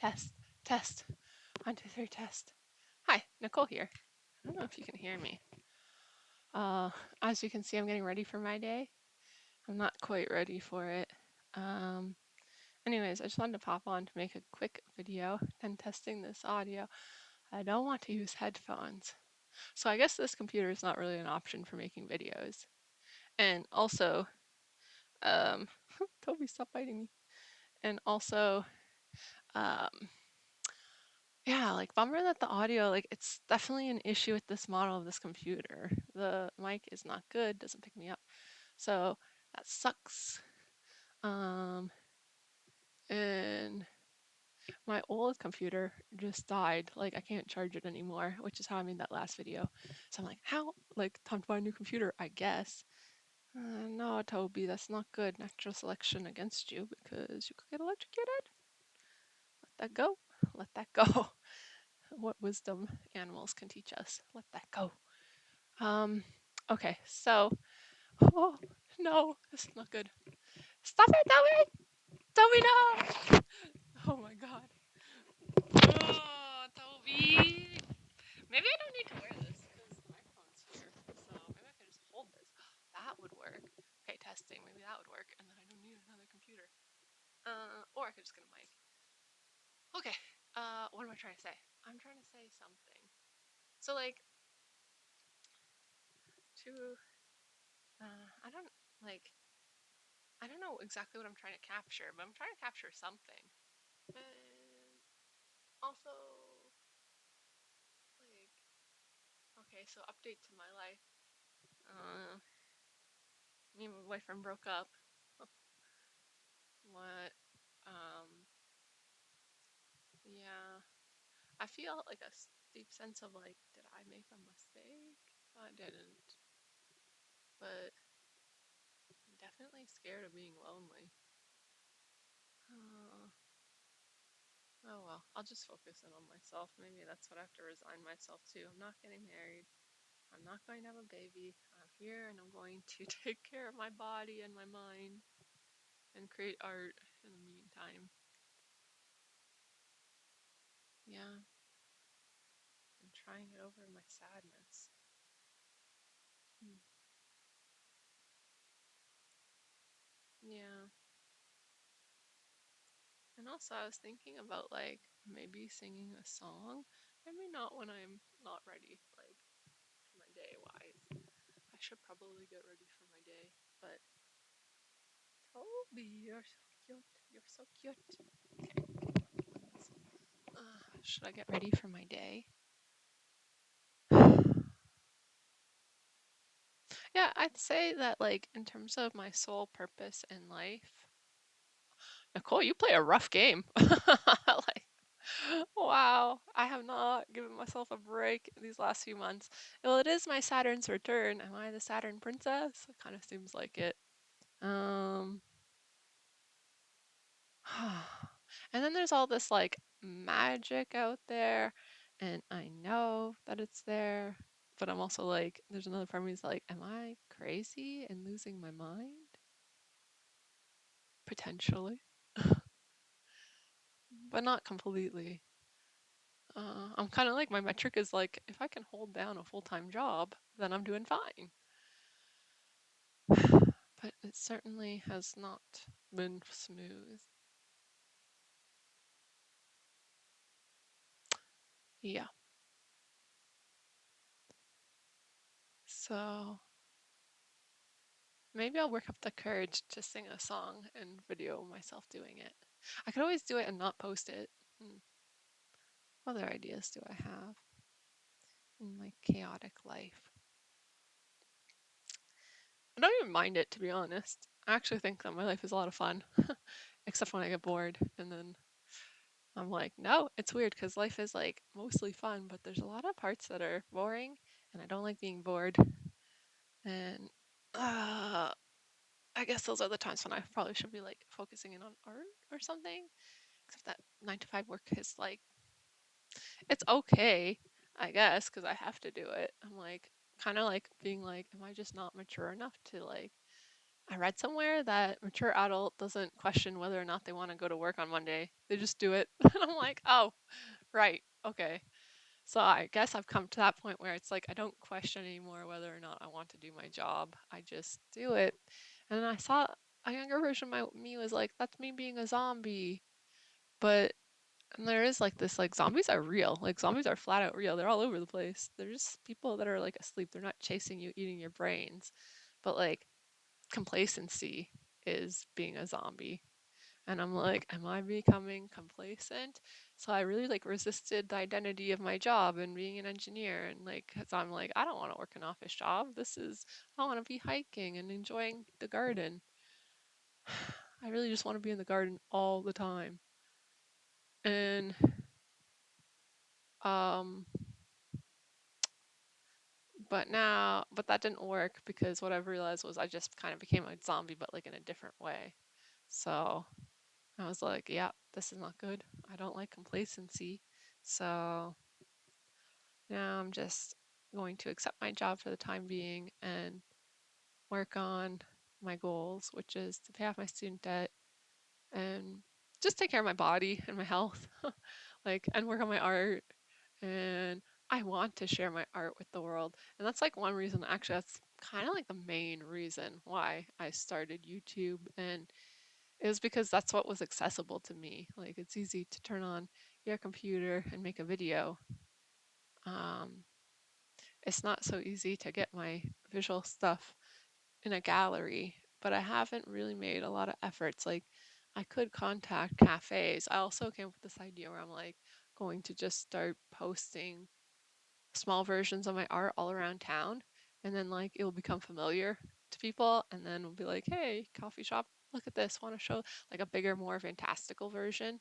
Test, test. 1, 2, 3, test. Hi, Nicole here. I don't know if you can hear me. Uh, as you can see, I'm getting ready for my day. I'm not quite ready for it. Um, Anyways, I just wanted to pop on to make a quick video and testing this audio. I don't want to use headphones. So I guess this computer is not really an option for making videos. And also, um, Toby, stop biting me. And also, um, yeah, like bummer that the audio, like it's definitely an issue with this model of this computer. The mic is not good, doesn't pick me up. So that sucks. Um, and my old computer just died. Like I can't charge it anymore, which is how I made that last video. So I'm like, how? Like time to buy a new computer, I guess. No, Toby, that's not good. Natural selection against you because you could get electrocuted. Let that go. Let that go. What wisdom animals can teach us. Let that go. Um, okay, so, oh, no, this is not good. Stop it, Toby! Toby, no! Oh my god. Oh, Toby! Maybe I don't need to wear this because the microphone's here. So maybe I could just hold this. That would work. Okay, testing. Maybe that would work, and then I don't need another computer. Or I could just get a mic. Okay, what am I trying to say? I'm trying to say something. So, like, to, I don't, like, I don't know exactly what I'm trying to capture, but I'm trying to capture something. And also, like, okay, so update to my life. Me and my boyfriend broke up. What? Um, yeah. I feel like a deep sense of like, did I make a mistake? I didn't. But I'm definitely scared of being lonely. Uh, oh well, I'll just focus in on myself. Maybe that's what I have to resign myself to. I'm not getting married. I'm not going to have a baby. I'm here and I'm going to take care of my body and my mind and create art in the meantime. Yeah, I'm trying it over my sadness. Hmm. Yeah. And also, I was thinking about like maybe singing a song. Maybe not when I'm not ready, like for my day wise. I should probably get ready for my day. But Toby, you're so cute. You're so cute. Should I get ready for my day? Yeah, I'd say that like in terms of my sole purpose in life, Nicole, you play a rough game. Like, wow, I have not given myself a break these last few months. Well, it is my Saturn's return. Am I the Saturn princess? It kind of seems like it. Um, and then there's all this like magic out there, and I know that it's there, but I'm also like, there's another part of me that's like, am I crazy and losing my mind? Potentially, but not completely. I'm kind of like my metric is like if I can hold down a full-time job, then I'm doing fine. But it certainly has not been smooth. Yeah. So maybe I'll work up the courage to sing a song and video myself doing it. I could always do it and not post it. What other ideas do I have in my chaotic life? I don't even mind it, to be honest. I actually think that my life is a lot of fun, except when I get bored. And then I'm like, no, it's weird because life is like mostly fun, but there's a lot of parts that are boring, and I don't like being bored. And I guess those are the times when I probably should be like focusing in on art or something. Except that 9 to 5 work is like, it's okay, I guess, because I have to do it. I'm like, kind of like being like, am I just not mature enough to like I read somewhere that mature adult doesn't question whether or not they want to go to work on Monday. They just do it. And I'm like, oh, right, okay. So I guess I've come to that point where it's like I don't question anymore whether or not I want to do my job. I just do it. And then I saw a younger version of me was like, that's me being a zombie. But and there is like this like zombies are real. Like zombies are flat out real. They're all over the place. They're just people that are like asleep. They're not chasing you, eating your brains. But like complacency is being a zombie. And I'm like, am I becoming complacent? So I really like resisted the identity of my job and being an engineer. And like, cause I'm like, I don't want to work an office job. I want to be hiking and enjoying the garden. I really just want to be in the garden all the time. And, um, but that didn't work because what I've realized was I just kind of became a zombie, but like in a different way. So I was like, yeah, this is not good. I don't like complacency. So now I'm just going to accept my job for the time being and work on my goals, which is to pay off my student debt and just take care of my body and my health, like, and work on my art. And I want to share my art with the world. And that's like one reason, actually, that's kind of like the main reason why I started YouTube. And it was because that's what was accessible to me. Like, it's easy to turn on your computer and make a video. Um, it's not so easy to get my visual stuff in a gallery, but I haven't really made a lot of efforts. Like, I could contact cafes. I also came up with this idea where I'm like going to just start posting small versions of my art all around town, and then like it will become familiar to people, and then we'll be like, hey, coffee shop, look at this, want to show like a bigger, more fantastical version.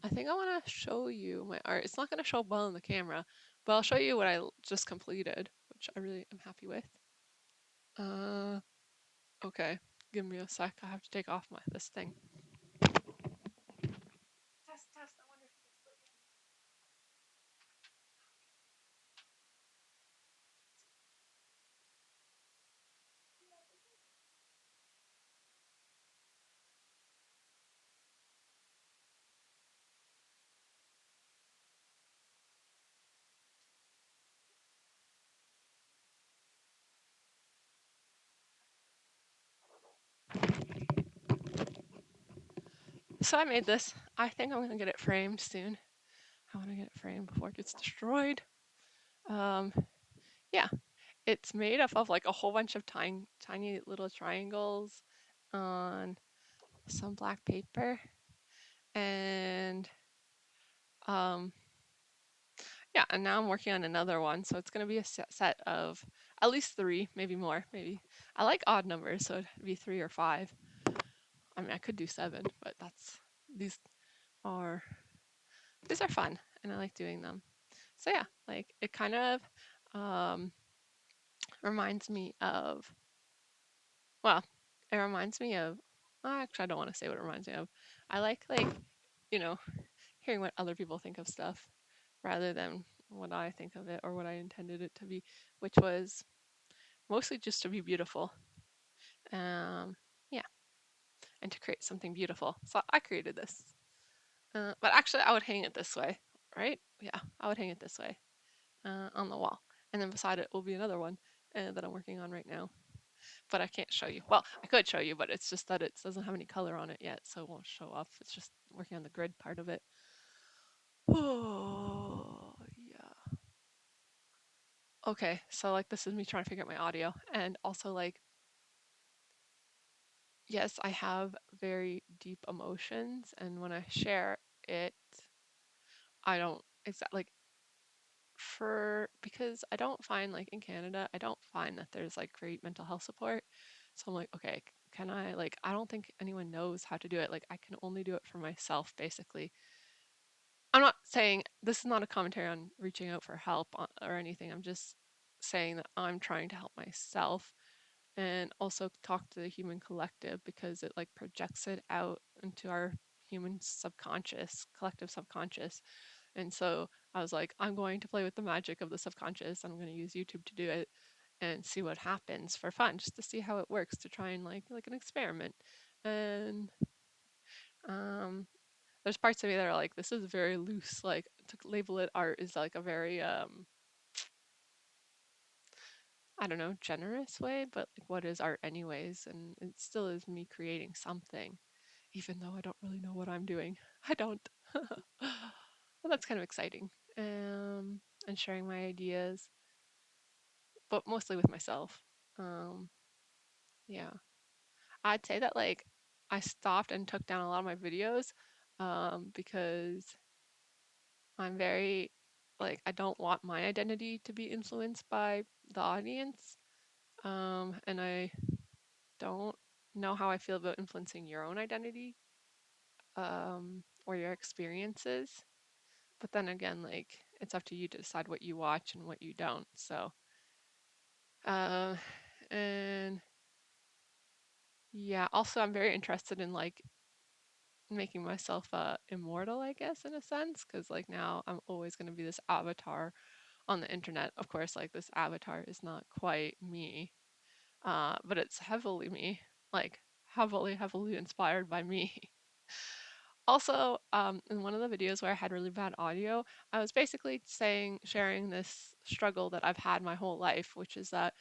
I think I want to show you my art. It's not going to show up well in the camera, but I'll show you what just completed, which I really am happy with. uh okay, give me a sec, I have to take off this thing. Test, test. I wonder if you can still hear me. So I made this. I think I'm gonna get it framed soon. I want to get it framed before it gets destroyed. um yeah, it's made up of like a whole bunch of tiny little triangles on some black paper. And um, yeah, and now I'm working on another one. So it's going to be a set of at least three, maybe more. Maybe I like odd numbers, so it'd be three or five. I mean, I could do seven, but these are these are fun, and I like doing them. So yeah, like it kind of um, reminds me of, well, it reminds me of, actually, I don't want to say what it reminds me of. I like, you know, hearing what other people think of stuff rather than what I think of it or what I intended it to be, which was mostly just to be beautiful. Um, yeah, and to create something beautiful. So I created this. But actually, I would hang it this way, right? Yeah, I would hang it this way on the wall. And then beside it will be another one that I'm working on right now. But I can't show you. Well, I could show you, but it's just that it doesn't have any color on it yet, so it won't show up. It's just working on the grid part of it. Oh, yeah. Okay, so like this is me trying to figure out my audio. And also like, yes, I have very deep emotions, and when I share it, I don't exactly like because I don't find like in Canada, I don't find that there's like great mental health support. So I'm like, okay, can I like I don't think anyone knows how to do it. Like I can only do it for myself basically. I'm not saying this is not a commentary on reaching out for help or anything. I'm just saying that I'm trying to help myself and also talk to the human collective because it like projects it out into our human subconscious, collective subconscious. And so I was like, I'm going to play with the magic of the subconscious. I'm going to use YouTube to do it. and see what happens for fun, just to see how it works, to try and like an experiment. And um, there's parts of me that are like, this is very loose. Like to label it art is like a very I don't know, generous way, but like what is art anyways? And it still is me creating something, even though I don't really know what I'm doing. I don't. But that's kind of exciting. And sharing my ideas, but mostly with myself. Um, yeah. I'd say that like I stopped and took down a lot of my videos because I'm very like I don't want my identity to be influenced by the audience. And I don't know how I feel about influencing your own identity or your experiences. But then again, like it's up to you to decide what you watch and what you don't. So, uh, and yeah, also I'm very interested in like making myself immortal, I guess, in a sense, because like now I'm always going to be this avatar on the internet. Of course, like this avatar is not quite me, but it's heavily me, like heavily inspired by me. Also, in one of the videos where I had really bad audio, I was basically sharing this struggle that I've had my whole life, which is that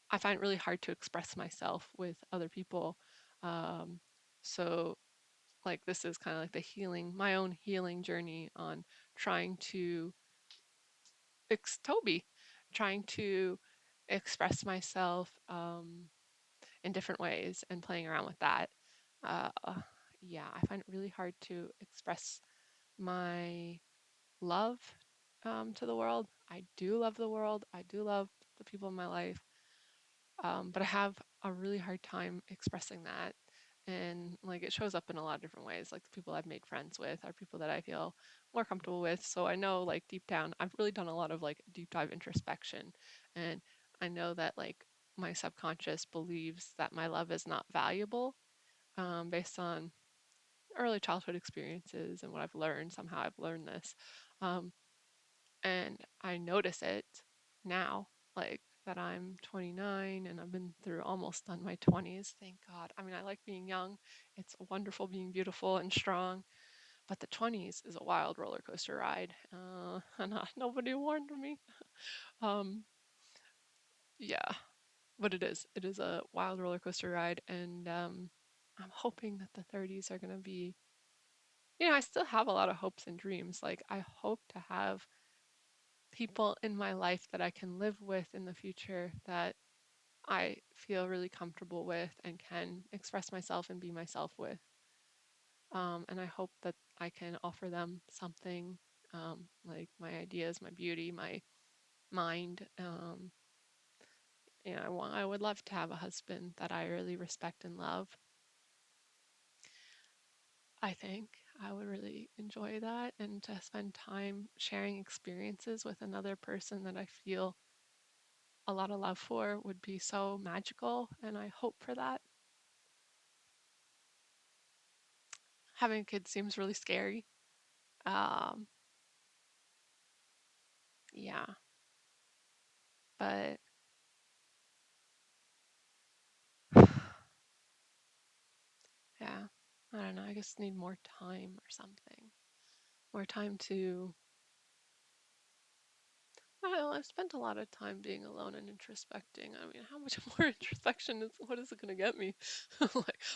I find it really hard to express myself with other people. Um, so, like, this is kind of like my own healing journey on trying to Toby, trying to express myself in different ways and playing around with that. Uh, yeah, I find it really hard to express my love to the world. I do love the world. I do love the people in my life. But I have a really hard time expressing that. And like it shows up in a lot of different ways. Like the people I've made friends with are people that I feel more comfortable with. So I know like deep down, I've really done a lot of like deep dive introspection. And I know that like my subconscious believes that my love is not valuable based on early childhood experiences and what I've learned. Somehow I've learned this. Um, and I notice it now, like that I'm 29 and I've been through almost done my 20s. Thank God. I mean, I like being young. It's wonderful being beautiful and strong, but the 20s is a wild roller coaster ride. And nobody warned me. Um, yeah, but it is. It is a wild roller coaster ride, and I'm hoping that the 30s are gonna be. I still have a lot of hopes and dreams. Like I hope to have people in my life that I can live with in the future that I feel really comfortable with and can express myself and be myself with. And I hope that I can offer them something like my ideas, my beauty, my mind. I would love to have a husband that I really respect and love. I think I would really enjoy that and to spend time sharing experiences with another person that I feel a lot of love for would be so magical, and I hope for that. Having a kid seems really scary. Um, yeah, but yeah, I don't know. I just need more time or something. More time to. I don't know, I've spent a lot of time being alone and introspecting. I mean, how much more introspection is what is it going to get me?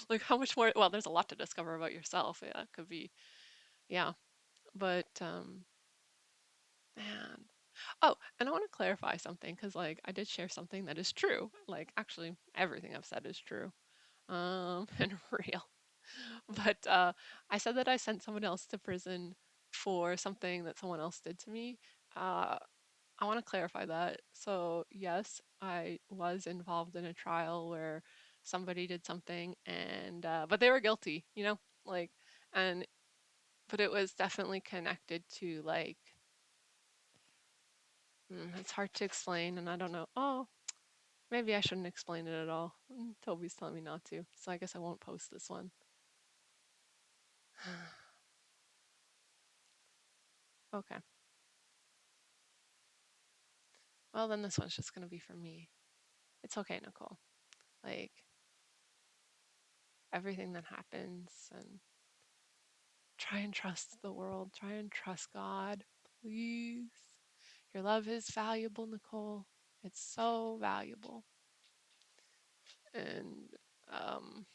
like how much more? Well, there's a lot to discover about yourself. Yeah, it could be. Yeah, but man, oh, and I want to clarify something because, like, I did share something that is true. Like, actually, everything I've said is true, and real. But I said that I sent someone else to prison for something that someone else did to me. Uh, I want to clarify that. So, yes, I was involved in a trial where somebody did something, and but they were guilty, like, and but it was definitely connected to like it's hard to explain, and I don't know. Oh, maybe I shouldn't explain it at all. Toby's telling me not to, so I guess I won't post this one. Okay. Well, then this one's just gonna be for me. It's okay, Nicole. Like everything that happens, and try and trust the world, try and trust God, please. Your love is valuable, Nicole. It's so valuable. And um,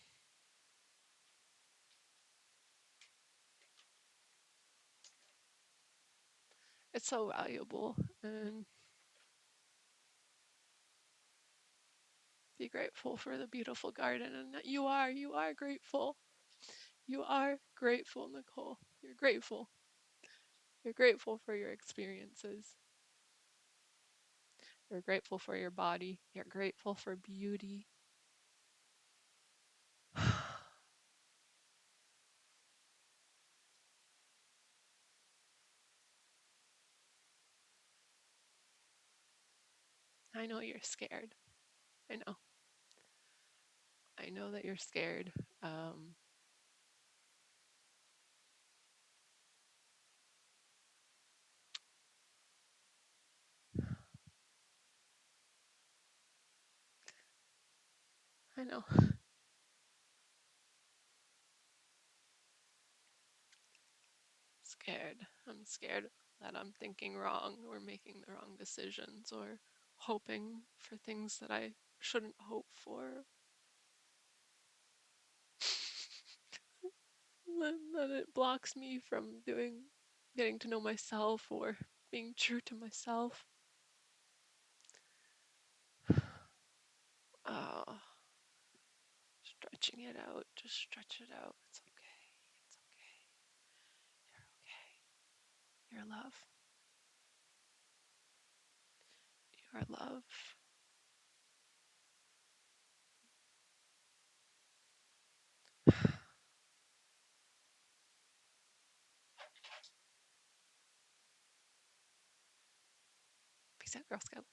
it's so valuable. And be grateful for the beautiful garden. And that you are grateful. You are grateful, Nicole. You're grateful. You're grateful for your experiences. You're grateful for your body. You're grateful for beauty. I know you're scared. I know. I know that you're scared. Um, I know. Scared. I'm scared that I'm thinking wrong or making the wrong decisions or hoping for things that I shouldn't hope for. That it blocks me from getting to know myself or being true to myself. Oh, stretching it out. Just stretch it out. It's okay. It's okay. You're okay. You're love. You are love. Peace out, Girl Scout.